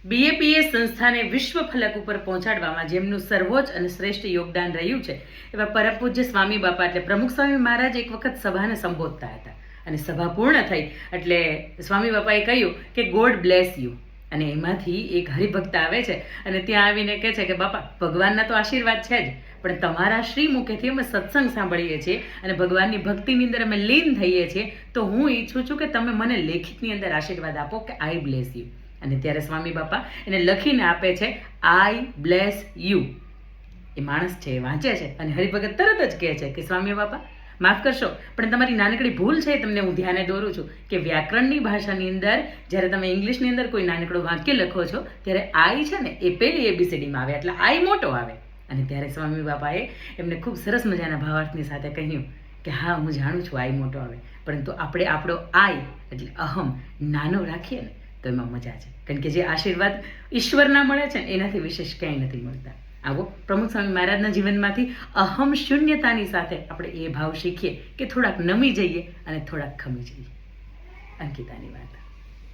બીએપીએ સંસ્થાને વિશ્વ ફલક ઉપર પહોંચાડવામાં જેમનું સર્વોચ્ચ અને શ્રેષ્ઠ યોગદાન રહ્યું છે એવા પરમ પૂજ્ય સ્વામી બાપા એટલે પ્રમુખ સ્વામી મહારાજ એક વખત સભાને સંબોધતા હતા અને સભા પૂર્ણ થઈ એટલે સ્વામી બાપાએ કહ્યું કે ગોડ બ્લેસ યુ. અને એમાંથી એક હરિભક્ત આવે છે અને ત્યાં આવીને કહે છે કે બાપા ભગવાનના તો આશીર્વાદ છે જ, પણ તમારા શ્રી મુખેથી અમે સત્સંગ સાંભળીએ છીએ અને ભગવાનની ભક્તિની અંદર અમે લીન થઈએ છીએ, તો હું ઈચ્છું છું કે તમે મને લેખિતની અંદર આશીર્વાદ આપો કે આઈ બ્લેસ યુ. અને ત્યારે સ્વામી બાપા એને લખીને આપે છે આઈ બ્લેસ યુ. એ માણસ છે, એ વાંચે છે અને હરિભગત તરત જ કહે છે કે સ્વામી બાપા માફ કરશો, પણ તમારી નાનકડી ભૂલ છે, તમને હું ધ્યાને દોરું છું કે વ્યાકરણની ભાષાની અંદર જ્યારે તમે ઇંગ્લિશની અંદર કોઈ નાનકડો વાક્ય લખો છો ત્યારે આઈ છે ને એ પહેલી એબીસીડીમાં આવે એટલે આઈ મોટો આવે. અને ત્યારે સ્વામી બાપાએ એમને ખૂબ સરસ મજાના ભાવાર્થની સાથે કહ્યું કે હા હું જાણું છું આઈ મોટો આવે, પરંતુ આપણે આપણો આઈ એટલે અહમ નાનો રાખીએ ને તો એમાં મજા છે, કારણ કે જે આશીર્વાદ ઈશ્વરના મળે છે ને એનાથી વિશેષ ક્યાંય નથી મળતા. આવો પ્રમુખ સ્વામી મહારાજના જીવનમાંથી અહમ શૂન્યતાની સાથે આપણે એ ભાવ શીખીએ કે થોડાક નમી જઈએ અને થોડાક ખમી જઈએ. અંકિતાની વાત.